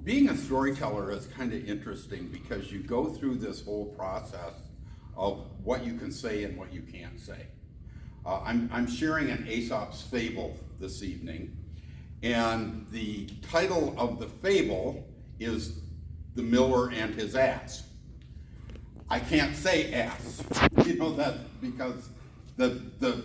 being a storyteller is kind of interesting because you go through this whole process of what you can say and what you can't say. I'm sharing an Aesop's fable this evening, and the title of the fable is The Miller and His Ass. I can't say ass, you know, that because the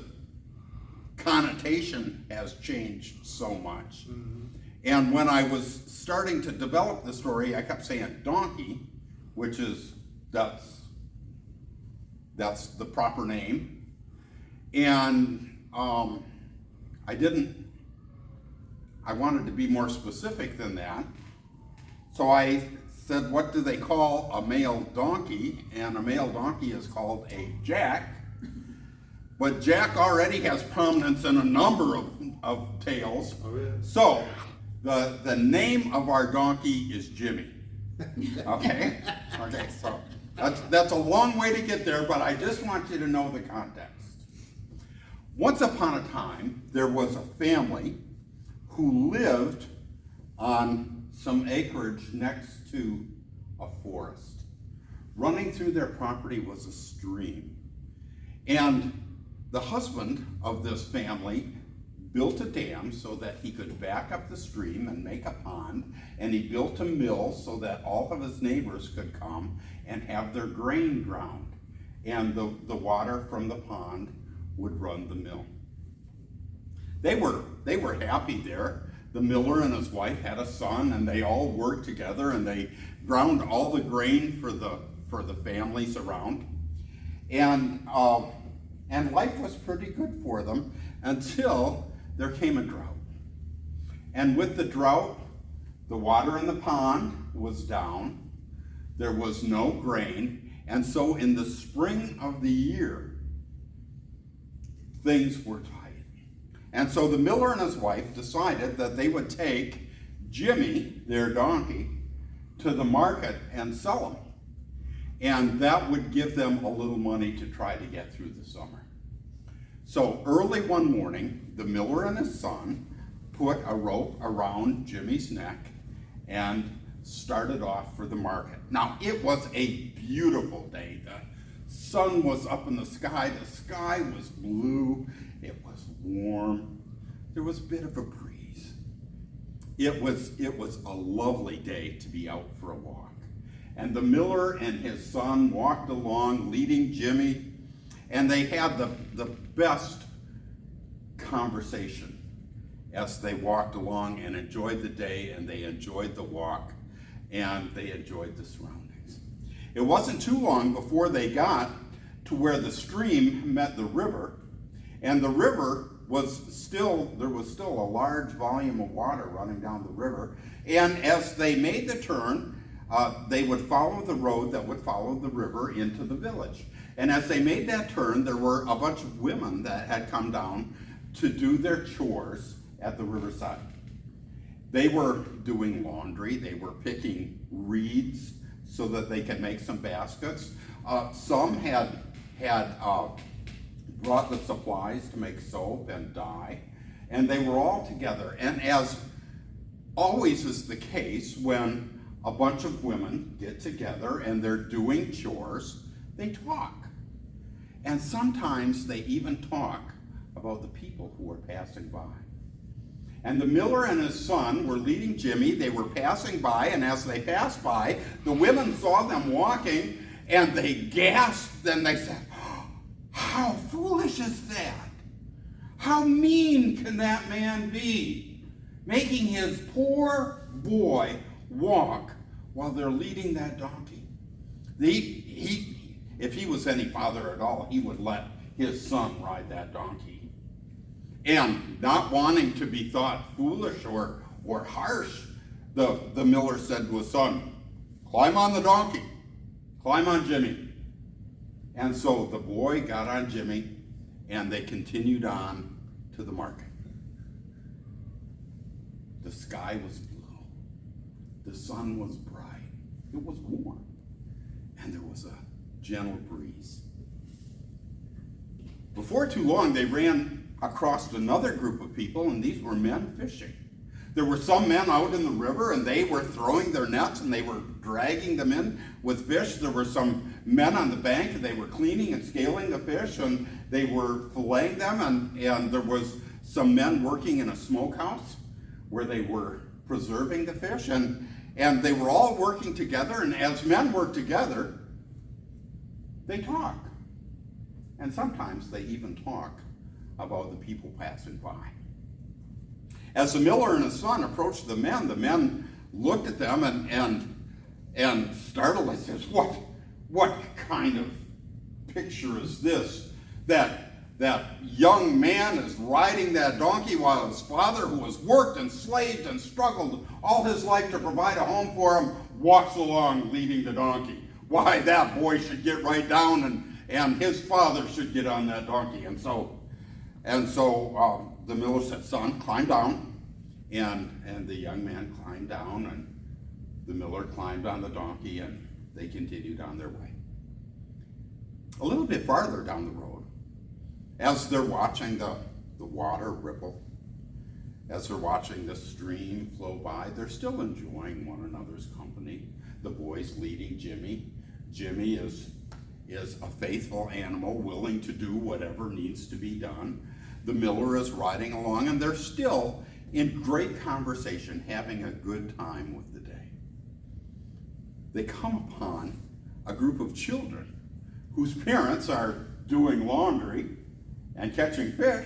connotation has changed so much. Mm-hmm. And when I was starting to develop the story, I kept saying donkey, which is, that's the proper name. And I wanted to be more specific than that. So I said, what do they call a male donkey? And a male donkey is called a jack. But Jack already has prominence in a number of tales. Oh, yeah. So the name of our donkey is Jimmy. Okay? Okay, so that's a long way to get there, but I just want you to know the context. Once upon a time, there was a family who lived on some acreage next to a forest. Running through their property was a stream. And the husband of this family built a dam so that he could back up the stream and make a pond, and he built a mill so that all of his neighbors could come and have their grain ground, and the water from the pond would run the mill. They were happy there. The miller and his wife had a son, and they all worked together, and they ground all the grain for the families around. And life was pretty good for them until there came a drought. And with the drought, the water in the pond was down. There was no grain. And so in the spring of the year, things were tight. And so the miller and his wife decided that they would take Jimmy, their donkey, to the market and sell him. And that would give them a little money to try to get through the summer. So early one morning, the miller and his son put a rope around Jimmy's neck and started off for the market. Now, it was a beautiful day. The sun was up in the sky. The sky was blue. It was warm. There was a bit of a breeze. It was a lovely day to be out for a walk. And the miller and his son walked along, leading Jimmy, and they had the best conversation as they walked along and enjoyed the day, and they enjoyed the walk, and they enjoyed the surroundings. It wasn't too long before they got to where the stream met the river, and the river there was still a large volume of water running down the river, and as they made the turn, they would follow the road that would follow the river into the village. And as they made that turn, there were a bunch of women that had come down to do their chores at the riverside. They were doing laundry. They were picking reeds so that they could make some baskets. Some had brought the supplies to make soap and dye, and they were all together. And as always is the case, when a bunch of women get together and they're doing chores, they talk. And sometimes they even talk about the people who are passing by. And the miller and his son were leading Jimmy. They were passing by, and as they passed by, the women saw them walking, and they gasped, and they said, "How foolish is that? How mean can that man be, making his poor boy walk while they're leading that donkey?" If he was any father at all, he would let his son ride that donkey. And not wanting to be thought foolish or harsh, the miller said to his son, "Climb on the donkey, climb on Jimmy." And so the boy got on Jimmy, and they continued on to the market. The sky was blue. The sun was bright. It was warm. And there was a gentle breeze. Before too long, they ran across another group of people, and these were men fishing. there were some men out in the river, and they were throwing their nets, and they were dragging them in with fish. There were some men on the bank, and they were cleaning and scaling the fish, and they were filleting them, and there was some men working in a smokehouse where they were preserving the fish, and they were all working together, and as men work together, they talk. And sometimes they even talk about the people passing by. As the miller and his son approached the men looked at them and startled. They says, what kind of picture is this? That young man is riding that donkey while his father, who has worked and slaved and struggled all his life to provide a home for him, walks along leading the donkey. Why, that boy should get right down and his father should get on that donkey. And so the miller said, son, climb down. And the young man climbed down, and the miller climbed on the donkey, and they continued on their way. A little bit farther down the road, as they're watching the water ripple, as they're watching the stream flow by, they're still enjoying one another's company. The boy's leading Jimmy. Jimmy is a faithful animal, willing to do whatever needs to be done. The miller is riding along, and they're still in great conversation, having a good time with the day. They come upon a group of children whose parents are doing laundry and catching fish,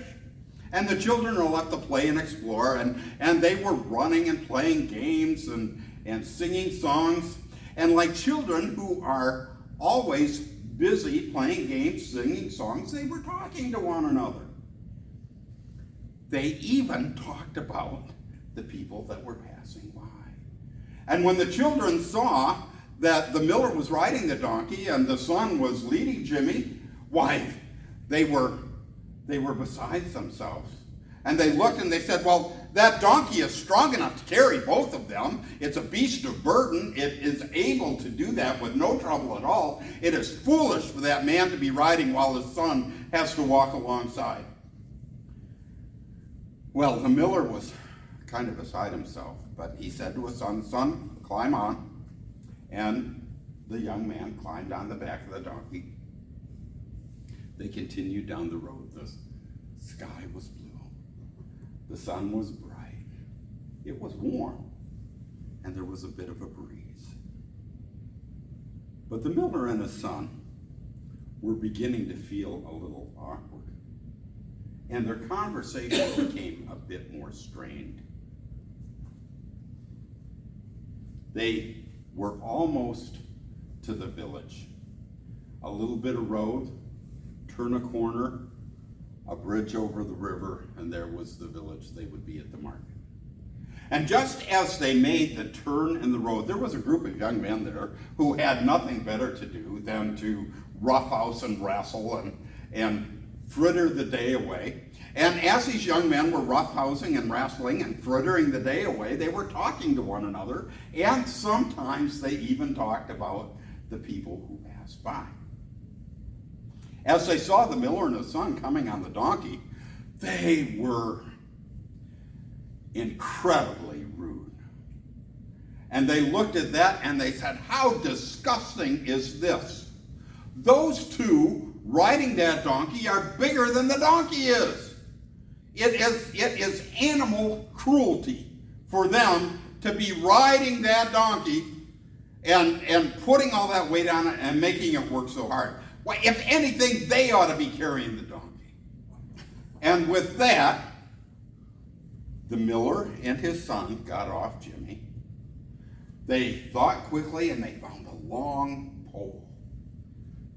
and the children are left to play and explore, and they were running and playing games and singing songs, and like children who are always busy playing games, singing songs, they were talking to one another. They even talked about the people that were passing by. And when the children saw that the miller was riding the donkey and the son was leading Jimmy, why, they were beside themselves. And they looked and they said, well, that donkey is strong enough to carry both of them. It's a beast of burden. It is able to do that with no trouble at all. It is foolish for that man to be riding while his son has to walk alongside. Well, the miller was kind of beside himself, but he said to his son, son, climb on. And the young man climbed on the back of the donkey. They continued down the road. The sky was blue. The sun was bright. It was warm, and there was a bit of a breeze. But the miller and his son were beginning to feel a little awkward, and their conversation became a bit more strained. They were almost to the village. A little bit of road, turn a corner, a bridge over the river, and there was the village. They would be at the market. And just as they made the turn in the road, there was a group of young men there who had nothing better to do than to roughhouse and wrestle and fritter the day away. And as these young men were roughhousing and wrestling and frittering the day away, they were talking to one another, and sometimes they even talked about the people who passed by. As they saw the miller and his son coming on the donkey, they were incredibly rude. And they looked at that and they said, how disgusting is this? Those two riding that donkey are bigger than the donkey is. It is animal cruelty for them to be riding that donkey and putting all that weight on it and making it work so hard. Well, if anything, they ought to be carrying the donkey. And with that, the miller and his son got off Jimmy. They thought quickly and they found a long pole.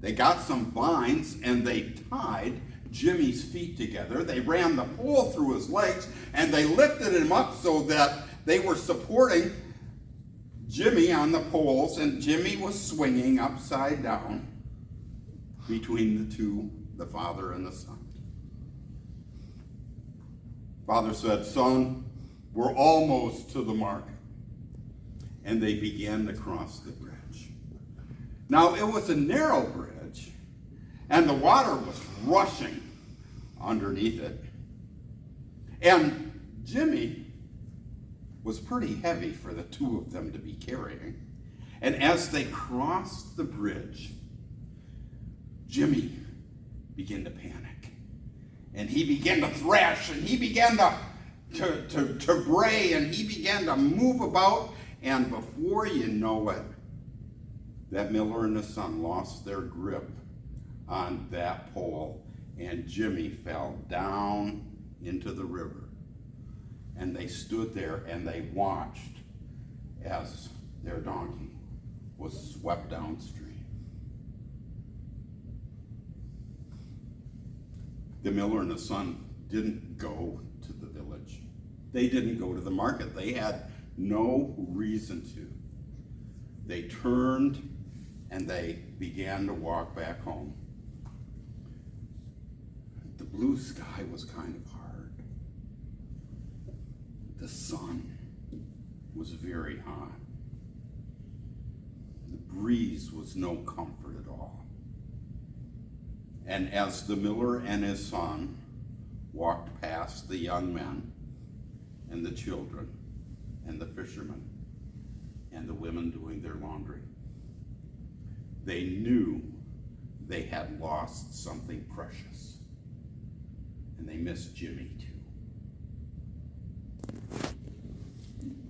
They got some vines and they tied Jimmy's feet together. They ran the pole through his legs and they lifted him up so that they were supporting Jimmy on the poles, and Jimmy was swinging upside down between the two, the father and the son. Father said, son, we're almost to the market. And they began to cross the bridge. Now, it was a narrow bridge, and the water was rushing underneath it. And Jimmy was pretty heavy for the two of them to be carrying. And as they crossed the bridge, Jimmy began to panic. And he began to thrash, and he began to bray, and he began to move about. And before you know it, that miller and his son lost their grip on that pole, and Jimmy fell down into the river. And they stood there and they watched as their donkey was swept downstream. The miller and the son didn't go to the village. They didn't go to the market. They had no reason to. They turned and they began to walk back home. The blue sky was kind of hard. The sun was very hot. The breeze was no comfort at all. And as the miller and his son walked past the young men and the children and the fishermen and the women doing their laundry, they knew they had lost something precious, and they missed Jimmy too.